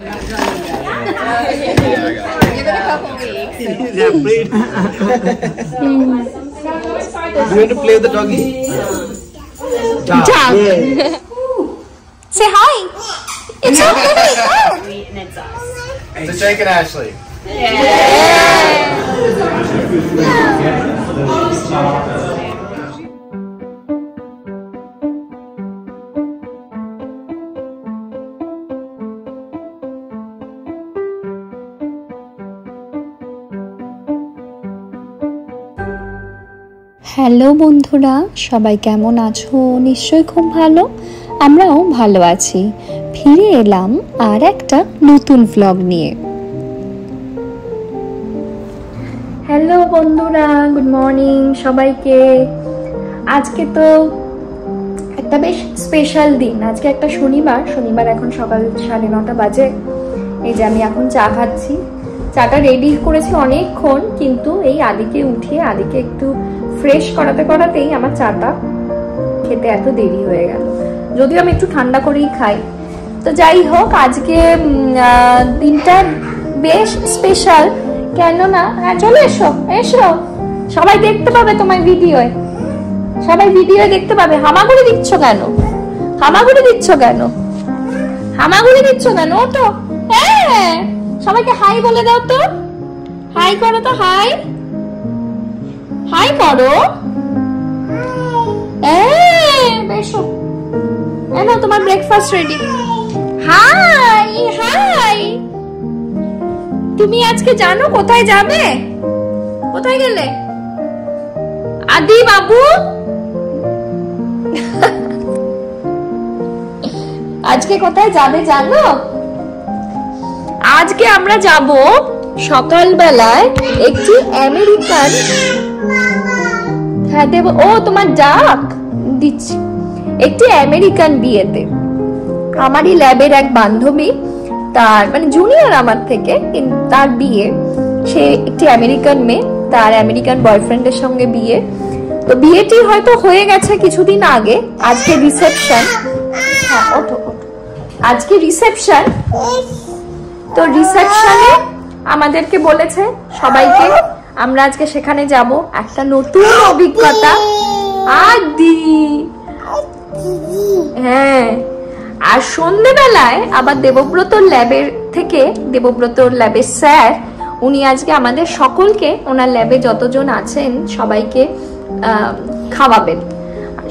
Give it a couple weeks. Yeah, play it. You want to play with the doggy? Dog. Yeah. Say hi. It's okay. And it's us. So shake it, Ashley. Hello বন্ধুরা, সবাই কেমন আছো? নিশ্চয়ই খুব ভালো। আমরাও ভালো আছি। ফিরে এলাম আর একটা নতুন ভ্লগ নিয়ে। হ্যালো বন্ধুরা, গুড মর্নিং সবাইকে। আজকে তো একটা বেশ স্পেশাল দিন। আজকে একটা শনিবার এখন সকাল 9:30 বাজে। এই যে আমি এখন চা খাচ্ছি। চাটা রেডি করেছি অনেকক্ষণ, কিন্তু এই আদিকে উঠিয়ে আদিকে একটু ফ্রেশ করাতেই আমার চাটা খেতে এত দেরি হয়ে গেল। যদিও আমি একটু ঠান্ডা করেই খাই। তো যাই হোক, আজকে দিনটা বেশ স্পেশাল। কেননা চলে এসো এসো, সবাই দেখতে পাবে তোমার ভিডিওয়, সবাই ভিডিও দেখতে পাবে। হামাগুড়ি দিচ্ছ কেন? হামাগুড়ি দিচ্ছ কেন? হামাগুড়ি দিচ্ছ কেন? ওঠো। হ্যাঁ, সবাইকে হাই বলে দাও তো। হাই করো তো, হাই হাই করো। বেশো, এনো তোমার ব্রেকফাস্ট রেডি। High high. তুমি আজকে জানো কোথায় যাবে? কোথায় গেলে আদি বাবু? আজকে কোথায় যাবে জানো? আজকে আমরা যাব সকালবেলায় একটি আমেরিকান, হ্যাঁ দেব, ও তোমার ডাক দিচ্ছি, একটি আমেরিকান বিয়েতে। আমারই ল্যাবের এক বান্ধবী, তার মানে জুনিয়র আমার থেকে, তার বিয়ে। সে একটি আমেরিকান মেয়ে, তার আমেরিকান বয়ফ্রেন্ডের সঙ্গে বিয়ে। তো বিয়েটি হয়তো হয়ে গেছে কিছুদিন আগে। আজকে রিসেপশন। হ্যাঁ ওঠো ওঠো, আজকে রিসেপশন। তো রিসেপশনে আমাদেরকে বলেছে সবাইকে আমরা আজকে সেখানে যাব। একটা নতুন অভিজ্ঞতা। আদি, হ্যাঁ। আর সন্ধ্যেবেলায় আবার দেবব্রতর ল্যাবের স্যার, উনি আজকে আমাদের সকলকে, ওনার ল্যাবে যতজন আছেন সবাইকে খাওয়াবেন।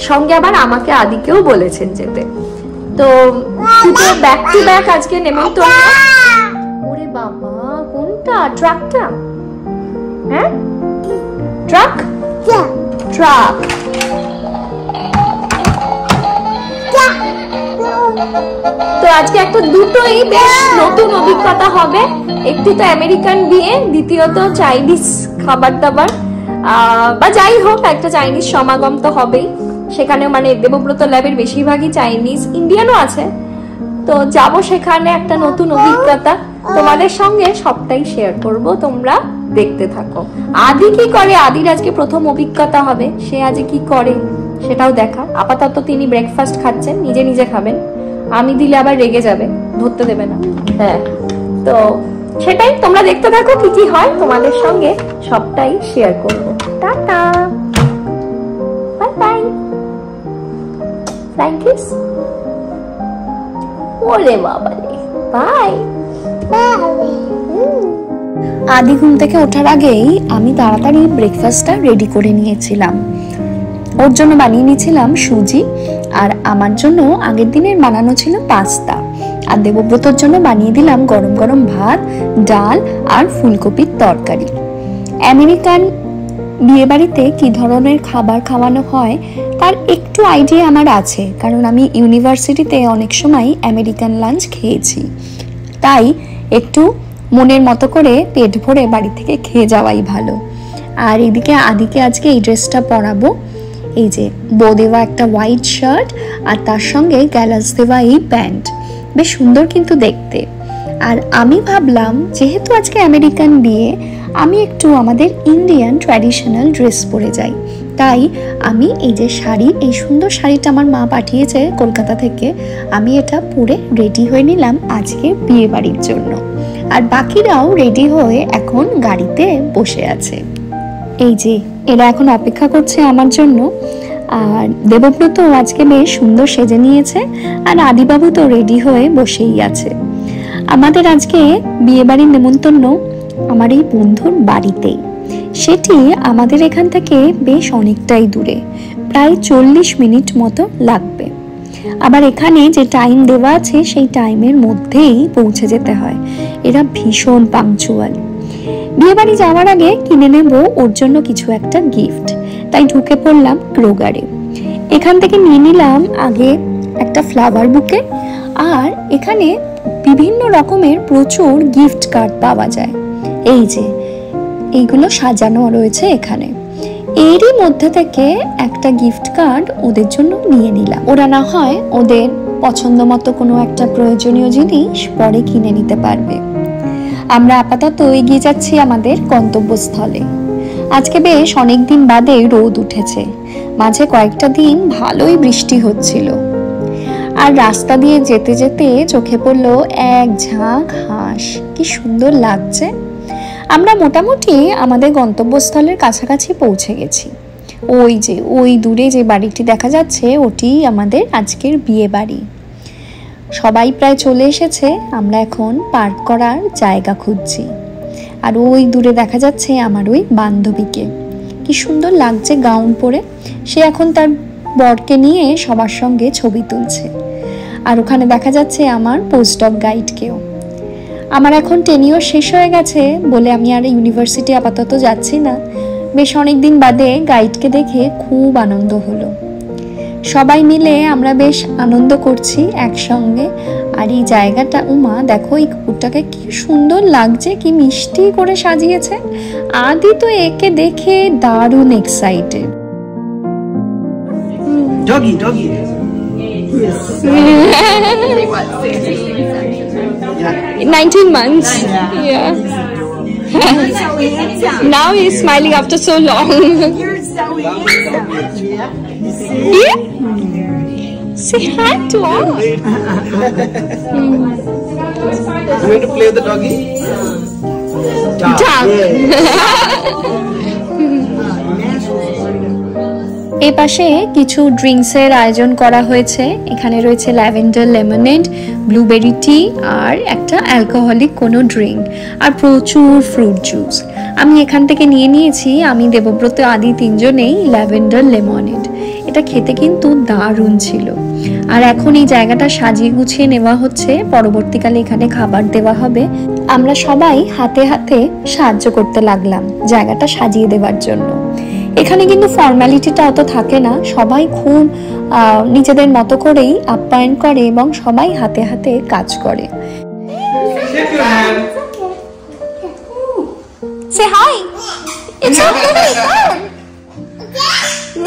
সঙ্গে আবার আমাকে আদিকেও বলেছেন যেতে। তো দুটো ব্যাক টু ব্যাক আজকে নেমন্তন্ন। ওরে বাবা, কোনটা? ট্রাকটা? হ্যাঁ, ট্রাক ট্রাক। তো আজকে একটা দুটোই বেশ নতুন অভিজ্ঞতা হবে। একটি তো আমেরিকান বিয়ে, দ্বিতীয়ত চাইনিজ খাবার দাবার, বা যাই হোক একটা চাইনিজ সমাগম তো হবেই সেখানে। মানে দেবব্রত ল্যাবের বেশিরভাগই চাইনিজ, ইন্ডিয়ানও আছে। তো যাব সেখানে, একটা নতুন অভিজ্ঞতা। তোমাদের সঙ্গে সবটাই শেয়ার করব, তোমরা দেখতে থাকো। আদি কি করে, আদির আজকে প্রথম অভিজ্ঞতা হবে, সে আজ কি করে সেটাও দেখা। আপাতত তিনি ব্রেকফাস্ট খাচ্ছেন, নিজে নিজে খাবেন। আমি দিলে আবার রেগে যাবে, ধরতে দেবে না। হ্যাঁ, তো সেটাই তোমরা দেখতে থাকো, কি কি হয় তোমাদের সঙ্গে সবটাই শেয়ার করব। Tata, bye bye, thank you. ওরে বাবা রে, বাই। আদি ঘুম থেকে ওঠার আগেই আমি তাড়াতাড়ি ব্রেকফাস্টটা রেডি করে নিয়েছিলাম। ওর জন্য বানিয়ে নিয়েছিলাম সুজি, আর আমার জন্য আগের দিনের বানানো ছিল পাস্তা। আর দেবব্রতর জন্য বানিয়ে দিলাম গরম গরম ভাত, ডাল আর ফুলকপির তরকারি। আমেরিকান বিয়ে বাড়িতে কি ধরনের খাবার খাওয়ানো হয় তার একটু আইডিয়া আমার আছে, কারণ আমি ইউনিভার্সিটিতে অনেক সময় আমেরিকান লাঞ্চ খেয়েছি। তাই একটু মনের মতো করে পেট ভরে বাড়ি থেকে খেয়ে যাওয়াই ভালো। আর এদিকে আদিকে আজকে এই ড্রেসটা পরাবো। এই যে বো দেওয়া একটা হোয়াইট শার্ট, আর তার সঙ্গে গ্যালাস দেওয়া এই প্যান্ট, বেশ সুন্দর কিন্তু দেখতে। আর আমি ভাবলাম যেহেতু আজকে আমেরিকান বিয়ে, আমি একটু আমাদের ইন্ডিয়ান ট্র্যাডিশনাল ড্রেস পরে যাই। তাই আমি এই যে শাড়ি, এই সুন্দর শাড়িটা আমার মা পাঠিয়েছে কলকাতা থেকে, আমি এটা পরে রেডি হয়ে নিলাম আজকে বিয়ে বাড়ির জন্য। আর বাকিরাও রেডি হয়ে এখন গাড়িতে বসে আছে। এই যে এরা এখন অপেক্ষা করছে আমার জন্য। আর দেবব্রত আজকে বেশ সুন্দর সেজে নিয়েছে, আর আদিবাবু তো রেডি হয়ে বসেই আছে। আমাদের আজকে বিয়ে বাড়ির নেমন্তন্ন আমার এই বন্ধুর বাড়িতেই, সেটি আমাদের এখান থেকে বেশ অনেকটাই দূরে, প্রায় 40 মিনিট মতো লাগবে। আবার এখানে যে টাইম দেওয়া আছে সেই টাইমের মধ্যেই পৌঁছে যেতে হয়। এরা ভীষণ পাংচুয়াল। বিয়ে বাড়ি যাওয়ার আগে কিনে নেব ওর জন্য কিছু একটা গিফট, তাই ঢুকে পড়লাম ক্রোগারে। এখান থেকে নিয়ে নিলাম আগে একটা ফ্লাওয়ার বুকে, আর এখানে বিভিন্ন রকমের প্রচুর গিফট কার্ড পাওয়া যায়। এই যে এইগুলো সাজানো রয়েছে এখানে, এরই মধ্যে থেকে একটা গিফট কার্ড ওদের জন্য নিয়ে নিলাম। ওরা না হয় ওদের পছন্দ মতো কোনো একটা প্রয়োজনীয় জিনিস পরে কিনে নিতে পারবে। আমরা আপাতত এগিয়ে যাচ্ছি আমাদের গন্তব্যস্থলে। আজকে বেশ অনেকদিন বাদে রোদ উঠেছে, মাঝে কয়েকটা দিন ভালোই বৃষ্টি হচ্ছিল। আর রাস্তা দিয়ে যেতে যেতে চোখে পড়লো এক ঝাঁক হাঁস, কি সুন্দর লাগছে। আমরা মোটামুটি আমাদের গন্তব্যস্থলের কাছাকাছি পৌঁছে গেছি। ওই যে ওই দূরে যে বাড়িটি দেখা যাচ্ছে ওটি আমাদের আজকের বিয়ে বাড়ি। সবাই প্রায় চলে এসেছে, আমরা এখন পার্ক করার জায়গা খুঁজছি। আর ওই দূরে দেখা যাচ্ছে আমার ওই বান্ধবীকে, কি সুন্দর লাগছে গাউন পরে। সে এখন তার বরকে নিয়ে সবার সঙ্গে ছবি তুলছে। আর ওখানে দেখা যাচ্ছে আমার পোস্টডক গাইডকেও। আমার এখন টেনিওর শেষ হয়ে গেছে বলে আমি আর ইউনিভার্সিটি আপাতত যাচ্ছি না। বেশ অনেকদিন বাদে গাইডকে দেখে খুব আনন্দ হলো। সবাই মিলে আমরা বেশ আনন্দ করছি একসঙ্গে। আর এই জায়গাটা, উমা দেখো এই কুকুরটাকে কি সুন্দর লাগছে, কি মিষ্টি করে সাজিয়েছে। আদি তো একে দেখে দারুণ excited. Doggy, doggy. 19 months. Yeah. Now he's smiling after so long. You're so Yeah. Say hi to all. You want to play with the doggy? Duck. এই পাশে কিছু ড্রিঙ্কসের আয়োজন করা হয়েছে। এখানে রয়েছে ল্যাভেন্ডার লেমনেড, ব্লুবেরি টি আর একটা অ্যালকোহলিক কোনো ড্রিঙ্ক, আর প্রচুর ফ্রুট জুস। আমি এখান থেকে নিয়ে নিয়েছি, আমি দেবব্রত আদি তিনজনেই ল্যাভেন্ডার লেমনেড। এটা খেতে কিন্তু দারুণ ছিল। আর এখন এই জায়গাটা সাজিয়ে গুছিয়ে নেওয়া হচ্ছে, পরবর্তীকালে এখানে খাবার দেওয়া হবে। আমরা সবাই হাতে হাতে সাহায্য করতে লাগলাম জায়গাটা সাজিয়ে দেওয়ার জন্য। এখানে কিন্তু ফর্মালিটিটা অত থাকে না, সবাই খুব নিজেদের মতো করেই আপ্যায়ন করে এবং সবাই হাতে হাতে কাজ করে। Say hi. It's okay.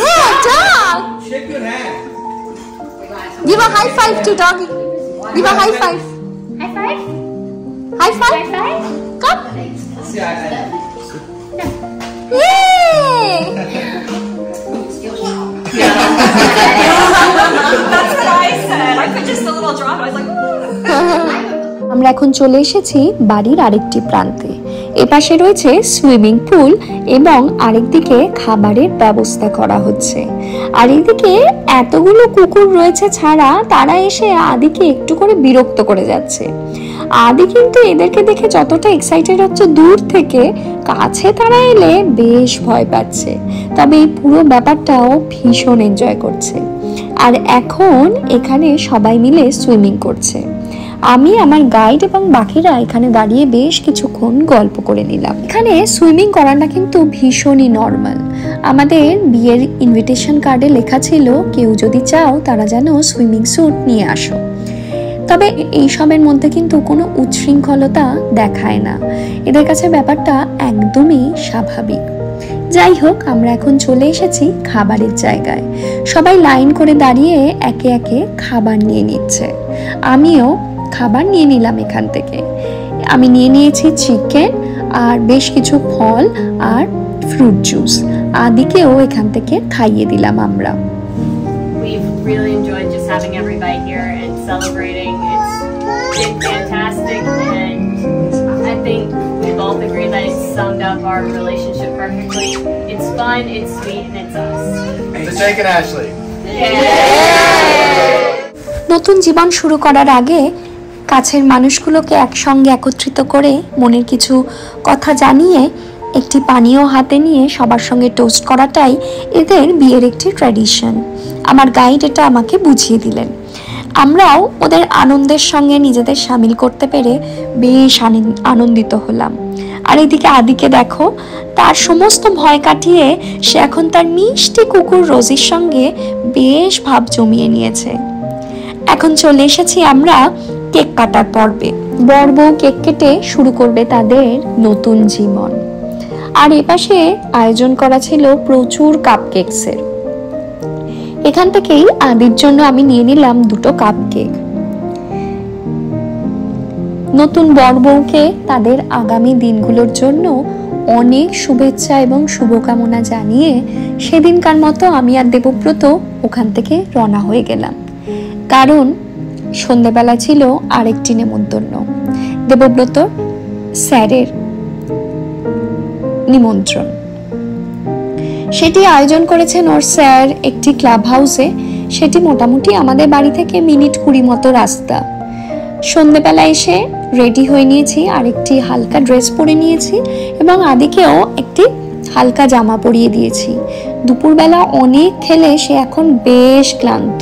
Yeah, dog. Shake your hand. Give a high five to doggy. Give a high five. High five. High five. High five. Come. See, Yay! That's what I said. I could just a little drop. I was like, আমরা এখন চলে এসেছি বাড়ির আরেকটি প্রান্তে। এপাশে রয়েছে swimming pool এবং আরেকদিকে খাবারের ব্যবস্থা করা হচ্ছে। আর এদিকে এতগুলো কুকুর রয়েছে ছাড়া তারা এসে আদিকে একটু করে বিরক্ত করে যাচ্ছে। আদি কিন্তু এদেরকে দেখে যতটা এক্সাইটেড হচ্ছে দূর থেকে, কাছে তারা এলে বেশ ভয় পাচ্ছে। তবে এই পুরো ব্যাপারটাও ভীষণ এনজয় করছে। আর এখন এখানে সবাই মিলে সুইমিং করছে। আমি, আমার গাইড এবং বাকিরা এখানে দাঁড়িয়ে বেশ কিছুক্ষণ গল্প করে নিলাম। এখানে সুইমিং করাটা কিন্তু ভীষণই নর্মাল। আমাদের বিয়ের ইনভিটেশন কার্ডে লেখা ছিল কেউ যদি চাও তারা যেন সুইমিং স্যুট নিয়ে আসো। তবে এইসবের মধ্যে কিন্তু কোনো উচ্ছৃঙ্খলতা দেখায় না, এদের কাছে ব্যাপারটা একদমই স্বাভাবিক। যাই হোক, আমরা এখন চলে এসেছি খাবারের জায়গায়। সবাই লাইন করে দাঁড়িয়ে একে একে খাবার নিয়ে নিচ্ছে। আমিও খাবার নিয়ে নিলাম এখান থেকে। আমি নিয়ে নিয়েছি চিকেন আর বেশ কিছু ফল আর ফ্রুট জুস। আদিকেও এখান থেকে খাইয়ে দিলাম আমরা। We've really enjoyed just having everybody here and celebrating. It's been fantastic, and I think we both agree that it's summed up our relationship perfectly. It's fun, it's sweet, and it's us. So Jake and Ashley. নতুন জীবন শুরু করার আগে কাছের মানুষগুলোকে একসঙ্গে একত্রিত করে মনের কিছু কথা জানিয়ে একটি পানীয় হাতে নিয়ে সবার সঙ্গে টোস্ট করাটাই এদের বিয়ের একটি ট্র্যাডিশন। আমার গাইড এটা আমাকে বুঝিয়ে দিলেন। আমরাও ওদের আনন্দের সঙ্গে নিজেদের সামিল করতে পেরে বেশ আনন্দিত হলাম। আর এদিকে আদিকে দেখো, তার সমস্ত ভয় কাটিয়ে সে এখন তার মিষ্টি কুকুর রোজির সঙ্গে বেশ ভাব জমিয়ে নিয়েছে। এখন চলে এসেছি আমরা কেক কাটার পর্বে। বর বউ কেক কেটে শুরু করবে তাদের নতুন জীবন। আর এপাশে আয়োজন করা ছিল প্রচুর কাপকেকসের। এখান থেকেই আদির জন্য আমি নিয়ে নিলাম 2টো কাপকেক। নতুন বর বউকে তাদের আগামী দিনগুলোর জন্য অনেক শুভেচ্ছা এবং শুভকামনা জানিয়ে সেদিনকার মতো আমি আর দেবব্রত ওখান থেকে রওনা হয়ে গেলাম। কারণ সন্ধ্যেবেলা ছিল আরেকটি নেমন্তন্ন, দেবব্রত স্যারের নিমন্ত্রণ। সেটি আয়োজন করেছেন ওর স্যার একটি ক্লাব হাউসে। সেটি মোটামুটি আমাদের বাড়ি থেকে মিনিট 20 মতো রাস্তা। সন্ধ্যেবেলা এসে রেডি হয়ে নিয়েছি, আর একটি হালকা ড্রেস পরে নিয়েছি এবং আদিকেও একটি হালকা জামা পরিয়ে দিয়েছি। দুপুরবেলা অনেক খেলে সে এখন বেশ ক্লান্ত।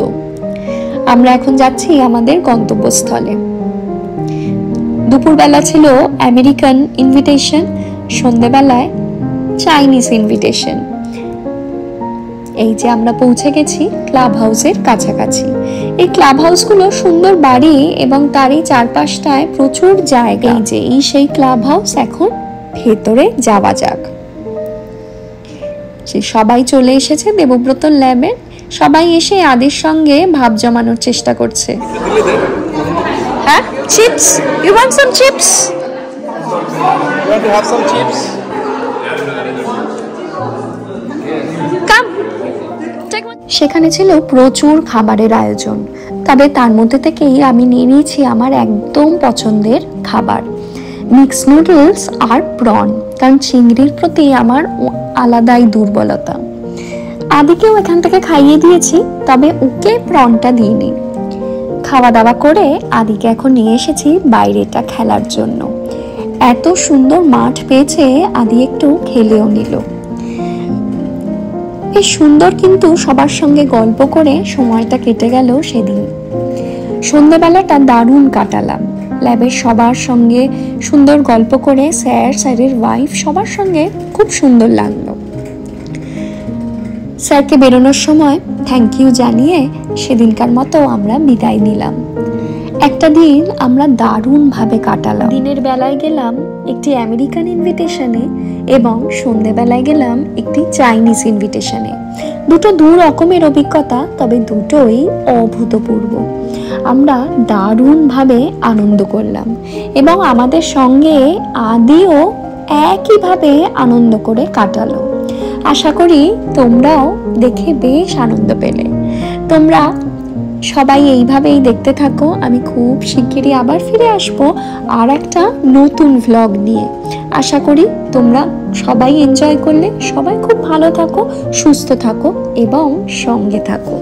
আমরা এখন যাচ্ছি আমাদের গন্তব্যস্থলে। দুপুরবেলা ছিল আমেরিকান ইনভিটেশন, সন্ধ্যেবেলায় চাইনিজ ইনভিটেশন। এই যে আমরা পৌঁছে গেছি ক্লাব হাউসের কাছাকাছি। এই ক্লাব হাউসগুলো সুন্দর বাড়ি এবং তারই চারপাশটায় প্রচুর জায়গা। এই যে এই সেই ক্লাব হাউস। এখন ভেতরে যাওয়া যাক। সবাই চলে এসেছে দেবব্রতর ল্যাবে। সবাই এসে আদির সঙ্গে ভাব জমানোর চেষ্টা করছে। হ্যাঁ, chips, you want some chips? You want to have some chips? সেখানে ছিল প্রচুর খাবারের আয়োজন, তবে তার মধ্যে থেকেই আমি নিয়ে নিয়েছি আমার একদম পছন্দের খাবার, মিক্স নুডলস আর প্রন। কারণ চিংড়ির প্রতি আমার আলাদাই দুর্বলতা। আদিকেও এখান থেকে খাইয়ে দিয়েছি, তবে ওকে প্রনটা দিইনি। খাওয়া দাওয়া করে আদিকে এখন নিয়ে এসেছি বাইরেটা খেলার জন্য। এত সুন্দর মাঠ পেয়েছে, আদি একটু খেলেও নিল। বেশ সুন্দর, কিন্তু সবার সঙ্গে গল্প করে সময়টা কেটে গেল সেদিন। সন্ধ্যাবেলাটা দারুণ কাটালাম। ল্যাবের সবার সঙ্গে সুন্দর গল্প করে স্যার, স্যারের ওয়াইফ সবার সঙ্গে খুব সুন্দর লাগলো। স্যারকে বেরোনোর সময় থ্যাংক ইউ জানিয়ে সেদিনকার মতো আমরা বিদায় নিলাম। একটা দিন আমরা দারুণভাবে কাটালাম। দিনের বেলায় গেলাম একটি আমেরিকান ইনভিটেশনে এবং সন্ধ্যেবেলায় গেলাম একটি চাইনিজ ইনভিটেশনে। দুটো দু রকমের অভিজ্ঞতা, তবে দুটোই অভূতপূর্ব। আমরা দারুণভাবে আনন্দ করলাম এবং আমাদের সঙ্গে আদিও একইভাবে আনন্দ করে কাটালো। আশা করি তোমরাও দেখে বেশ আনন্দ পেলে। তোমরা সবাই এইভাবেই দেখতে থাকো। আমি খুব শিগগিরই আবার ফিরে আসবো আর একটা নতুন ভ্লগ নিয়ে। আশা করি তোমরা সবাই এনজয় করলে। সবাই খুব ভালো থাকো, সুস্থ থাকো এবং সঙ্গে থাকো।